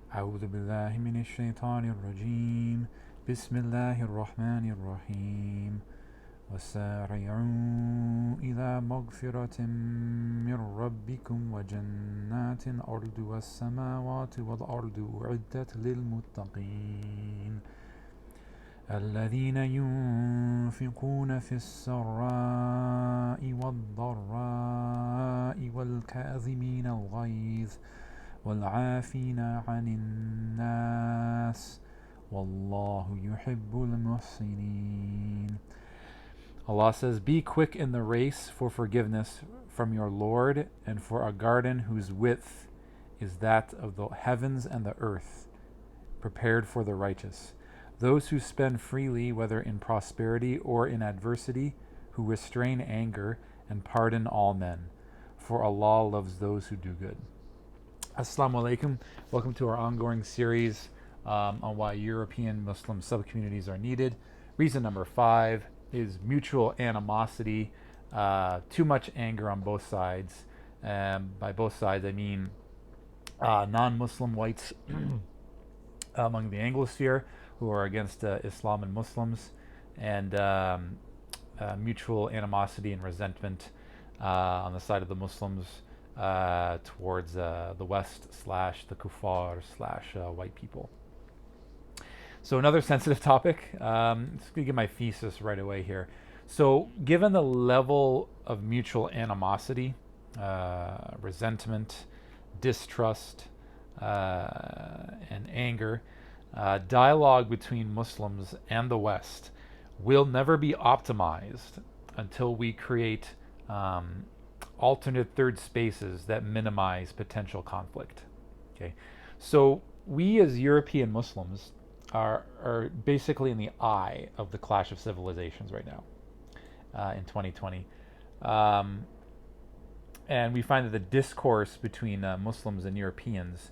أعوذ بالله من الشيطان الرجيم بسم الله الرحمن الرحيم وسارعوا إلى مغفرة من ربكم وجنات أرضها السماوات والأرض أعدت للمتقين الذين ينفقون في السراء والضراء والكاظمين الغيظ والعافين عن الناس والله يحب المحسنين. Allah says, "Be quick in the race for forgiveness from your Lord and for a garden whose width is that of the heavens and the earth, prepared for the righteous. Those who spend freely, whether in prosperity or in adversity, who restrain anger and pardon all men. For Allah loves those who do good." Assalamu alaikum. Welcome to our ongoing series on why European Muslim subcommunities are needed. Reason number 5 is mutual animosity, too much anger on both sides. By both sides, I mean non-Muslim whites among the Anglosphere who are against Islam and Muslims, and mutual animosity and resentment on the side of the Muslims towards the West slash the kuffar slash white people. So another sensitive topic. I'm just going to give my thesis right away here. So given the level of mutual animosity, resentment, distrust, and anger, dialogue between Muslims and the West will never be optimized until we create alternate third spaces that minimize potential conflict. Okay, so we as European Muslims are basically in the eye of the clash of civilizations right now in 2020. And we find that the discourse between Muslims and Europeans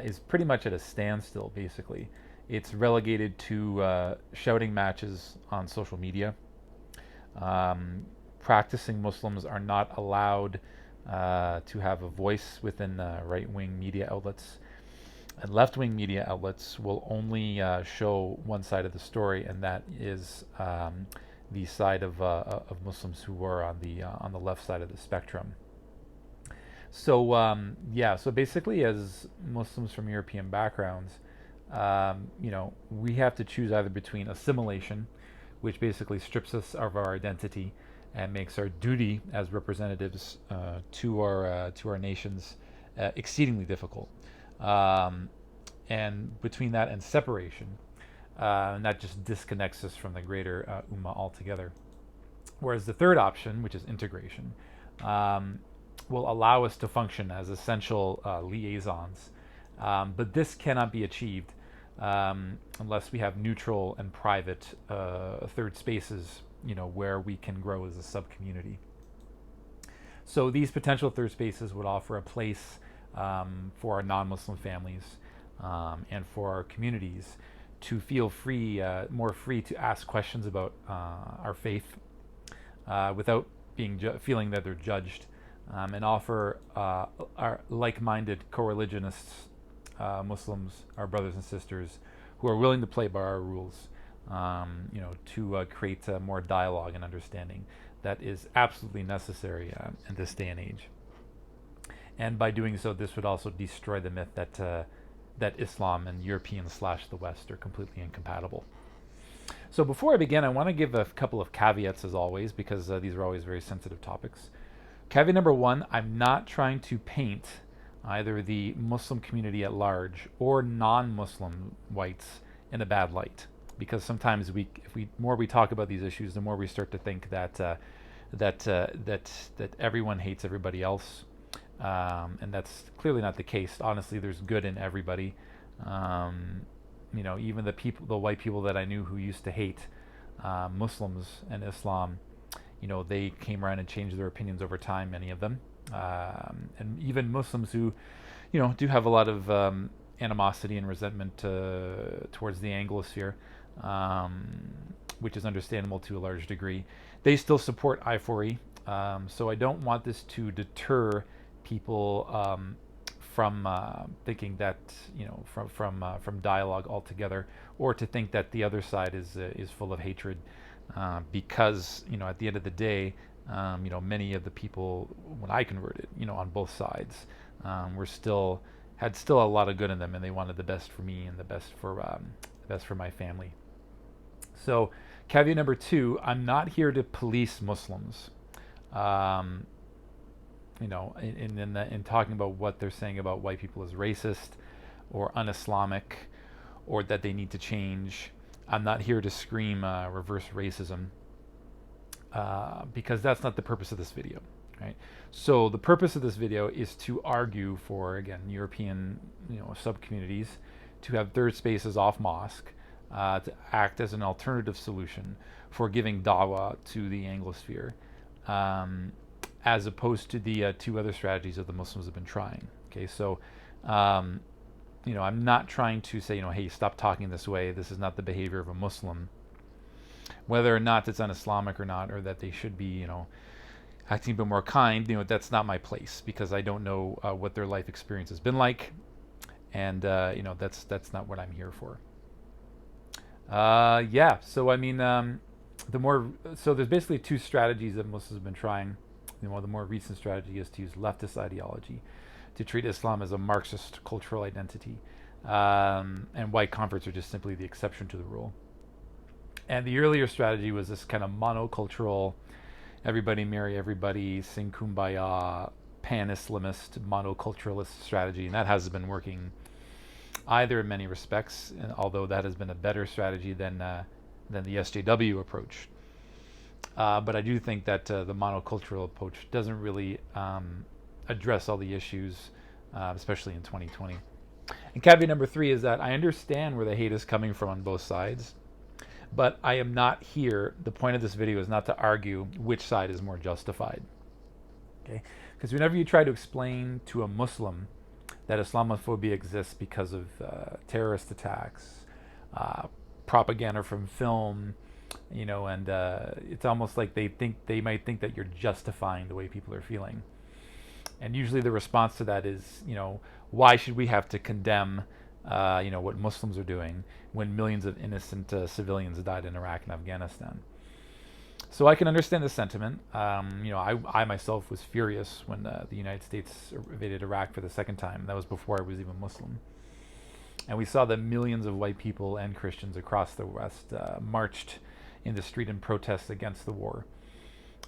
is pretty much at a standstill, basically. It's relegated to shouting matches on social media. Practicing Muslims are not allowed to have a voice within right-wing media outlets. And left-wing media outlets will only show one side of the story, and that is the side of Muslims who are on the left side of the spectrum. So so basically, as Muslims from European backgrounds, we have to choose either between assimilation, which basically strips us of our identity and makes our duty as representatives to our nations exceedingly difficult, and between that and separation, and that just disconnects us from the greater ummah altogether. Whereas the third option, which is integration, will allow us to function as essential liaisons. But this cannot be achieved unless we have neutral and private third spaces, where we can grow as a sub-community. So these potential third spaces would offer a place for our non-Muslim families and for our communities to feel free, more free to ask questions about our faith without being feeling that they're judged, and offer our like-minded co-religionists, Muslims, our brothers and sisters, who are willing to play by our rules, to create more dialogue and understanding that is absolutely necessary in this day and age. And by doing so, this would also destroy the myth that Islam and European slash the West are completely incompatible. So before I begin, I want to give a couple of caveats, as always, because these are always very sensitive topics. Caveat number 1, I'm not trying to paint either the Muslim community at large or non-Muslim whites in a bad light, because sometimes more we talk about these issues, the more we start to think that everyone hates everybody else, and that's clearly not the case. Honestly, there's good in everybody. Even the white people that I knew who used to hate Muslims and Islam, they came around and changed their opinions over time, many of them. And even Muslims who, do have a lot of animosity and resentment towards the Anglosphere, which is understandable to a large degree, they still support I4E. So I don't want this to deter people from thinking that from dialogue altogether, or to think that the other side is full of hatred, because at the end of the day, many of the people when I converted, on both sides, were still had still a lot of good in them, and they wanted the best for me and the best for my family. So, caveat number 2: I'm not here to police Muslims. Um, in talking about what they're saying about white people as racist or un-Islamic, or that they need to change. I'm not here to scream reverse racism, because that's not the purpose of this video, right? So the purpose of this video is to argue for, again, European, sub-communities to have third spaces off mosque, to act as an alternative solution for giving dawah to the Anglosphere, as opposed to the 2 other strategies that the Muslims have been trying. Okay, so I'm not trying to say, hey, stop talking this way. This is not the behavior of a Muslim. Whether or not it's un-Islamic or not, or that they should be, acting a bit more kind, that's not my place, because I don't know what their life experience has been like, and that's not what I'm here for. Yeah. So there's basically 2 strategies that Muslims have been trying. The more recent strategy is to use leftist ideology to treat Islam as a Marxist cultural identity, and white converts are just simply the exception to the rule. And the earlier strategy was this kind of monocultural, everybody marry everybody, sing kumbaya, pan-Islamist, monoculturalist strategy, and that hasn't been working either in many respects, although that has been a better strategy than the SJW approach. But I do think that the monocultural approach doesn't really address all the issues, especially in 2020. And caveat number 3 is that I understand where the hate is coming from on both sides, but I am not here. The point of this video is not to argue which side is more justified. Okay? Because whenever you try to explain to a Muslim that Islamophobia exists because of terrorist attacks, propaganda from film, and it's almost like they might think that you're justifying the way people are feeling. And usually the response to that is, why should we have to condemn, what Muslims are doing when millions of innocent civilians died in Iraq and Afghanistan? So I can understand the sentiment. I myself was furious when the United States invaded Iraq for the second time. That was before I was even Muslim. And we saw that millions of white people and Christians across the West marched in the street in protest against the war.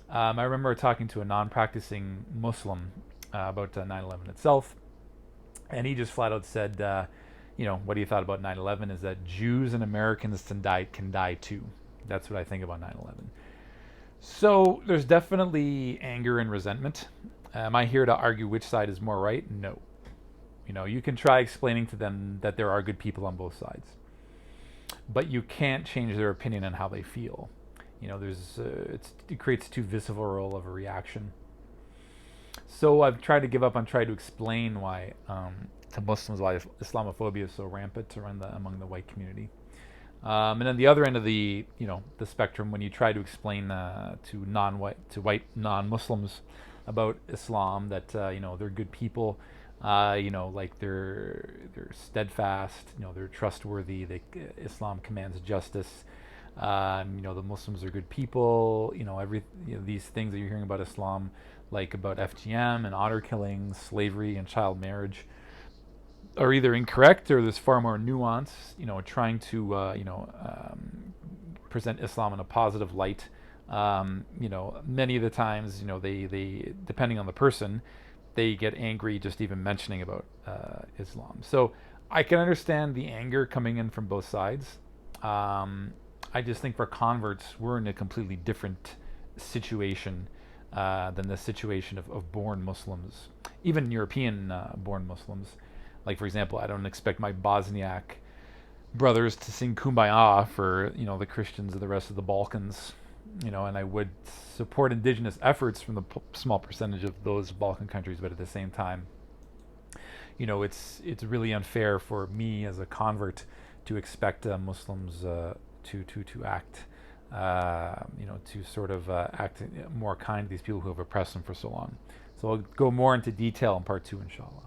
I remember talking to a non-practicing Muslim about 9/11 itself, and he just flat out said, what he thought about 9/11 is that Jews and Americans can die too. That's what I think about 9/11. So there's definitely anger and resentment. Am I here to argue which side is more right? No. You can try explaining to them that there are good people on both sides, but you can't change their opinion on how they feel. It creates too visceral of a reaction. So I've tried to give up on trying to explain why to Muslims why Islamophobia is so rampant among the white community. And then the other end of the spectrum, when you try to explain to white non-Muslims about Islam, that they're good people, like they're steadfast, they're trustworthy, Islam commands justice, the Muslims are good people, these things that you're hearing about Islam, like about FGM and honor killings, slavery and child marriage, are either incorrect or there's far more nuance, trying to present Islam in a positive light. Many of the times, they depending on the person, they get angry just even mentioning about Islam. So I can understand the anger coming in from both sides. I just think for converts, we're in a completely different situation than the situation of born Muslims, even European born Muslims. Like, for example, I don't expect my Bosniak brothers to sing Kumbaya for, the Christians of the rest of the Balkans, and I would support indigenous efforts from the small percentage of those Balkan countries, but at the same time, it's really unfair for me as a convert to expect Muslims to act, to sort of act more kind to these people who have oppressed them for so long. So I'll go more into detail in part 2, inshallah.